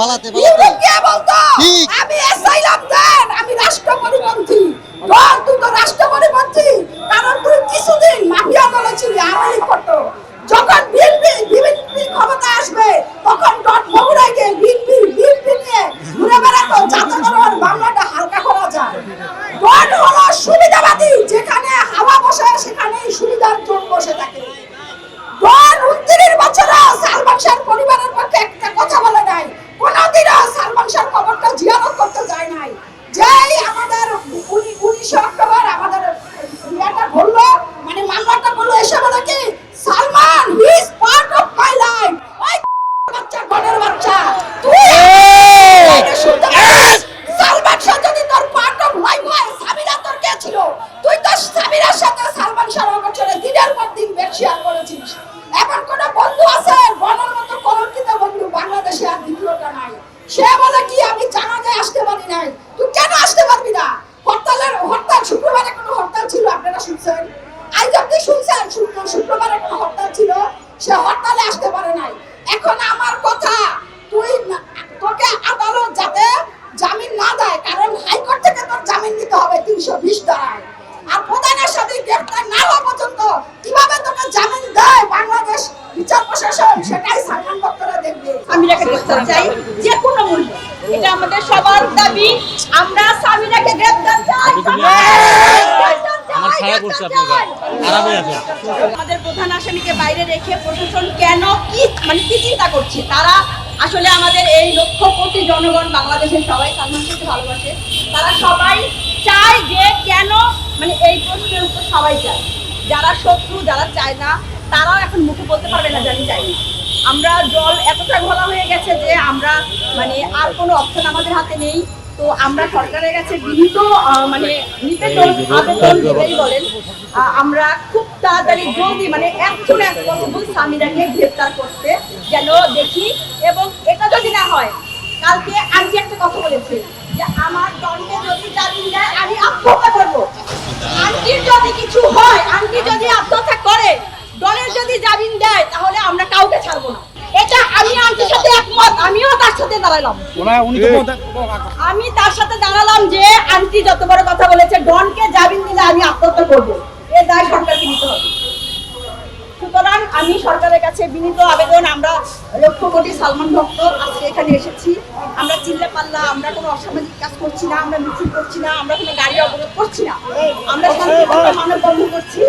পালাতে কে বলতো আমি অ্যাসাইলাম দেন, আমি রাষ্ট্রপরিপন্থী। তুই তো রাষ্ট্রপরিপন্থী, কারণ তুই কিছুদিন মাফিয়া দলে ছিলি, আওয়ামী করতো। যখন বিএনপি ক্ষমতা আসবে তখন ডট বগুড়ায় গিয়ে বিএনপি নিয়ে ঘুরে বেড়াতো, যাতে করে বাংলাটা হালকা করা যায়। ডট হলো সুবিধাবাদী, যেখানে হাওয়া বসে সেখানেই সুবিধার জোট বসে থাকে। ডট 29 বছরে সালমান শাহর পরিবারের পক্ষে একটা কথা বলে নাই, কোনোদিনও সালমান শাহর কবরটা জিয়ারত করতে যায় নাই। যেই আমাদের 19 অক্টোবর আমাদের ইয়াটা বললো, মানে মামলাটা বললো, এসে বলে কি Salman he is part of my life. ওই বাচ্চা, গণের বাচ্চা, তুই সালমান শাহ যদি তোর পার্ট অফ লাইফ হয়, সামিরা তোর কে ছিল? তুই তো সামিরার সাথে সালমান শাহর অবচরে দিনের পর দিন বেশিয়ার করেছিস। এখন কোন বন্ধু আছে গণের মতো কলঙ্কিত বন্ধু বাংলাদেশে আর দ্বিতীয়টা নাই। সে বলে কি আমি জানাজায় আসতে পারি নাই। তুই কেন আসতে পারবি না? হরতাল শুক্রবারে কোনো হরতাল ছিল, আপনারা শুনছেন? আজ আপনি শুনছেন শুক্রবারে কোনো হরতাল ছিল? সে হরতালে আসতে পারে নাই। এখন আমার কথা, তোকে আদালত যাতে জামিন না দেয়, কারণ হাইকোর্ট থেকে তোর জামিন নিতে হবে 320 ধারায়। আর প্রধানের সাথে গ্রেফতার না হওয়া পর্যন্ত কিভাবে তোকে জামিন দেয় বাংলাদেশ বিচার প্রশাসন, সেটাই সালমান ভক্তরা দেখবে। সামিরাকে গ্রেফতার চাই যে কোনো মূল্যে, এটা আমাদের সবার দাবি। আমরা সামিরাকে গ্রেফতার চাই। আমাদের প্রধান আসামিকে বাইরে রেখে প্রশাসন কেন কি চিন্তা করছে? তারা আসলে আমাদের এই লক্ষ কোটি জনগণ বাংলাদেশের সবাই সালমান শাহকে ভালোবাসে। তারা সবাই চায় যে কেন, মানে এই প্রশ্নের উত্তর সবাই চায়। যারা শত্রু, যারা চায় না, তারাও এখন মুখে বলতে পারবে না যে আমি চাই না। আমরা জল এতটা ঘোলা হয়ে গেছে যে আমরা মানে আর কোনো অপশন আমাদের হাতে নেই। তো আমরা সরকারের কাছে বিনীত মানে নিবেদন আবেদন যেটাই বলেন, আমরা খুব তাড়াতাড়ি জলদি মানে as soon as possible সামিরাকে গ্রেফতার করতে যেন দেখি। এবং এটা যদি না হয়, কালকে আন্টি একটা কথা বলেছে যে আমার দণ্ডে যদি জামিন দেয় আমি আত্মহত্যা করবো। আন্টির যদি কিছু হয়, আন্টি যদি আত্মহত্যা করে, দলের যদি জামিন দেয়, তাহলে আমরা কাউকে ছাড়বো না। এটা আমি আন্টির সাথে একমত। আমিও তার সাথে দাঁড়ালাম, আমি তার সাথে দাঁড়ালাম যে আন্টি যত বড় কথা বলেছে, ডনকে জামিন দিলে আমি আত্মহত্যা করবো, এ দায় সরকারকে নিতে হবে। সুতরাং আমি সরকারের কাছে বিনীত আবেদন, আমরা লক্ষ কোটি সালমান ভক্ত আজকে এখানে এসেছি। আমরা চিল্লা পাল্লা, আমরা কোনো অসামাজিক কাজ করছি না, আমরা মিছিল করছি না, আমরা কোনো গাড়ি অবরোধ করছি না, আমরা শান্তিপূর্ণ মানববন্ধন করছি।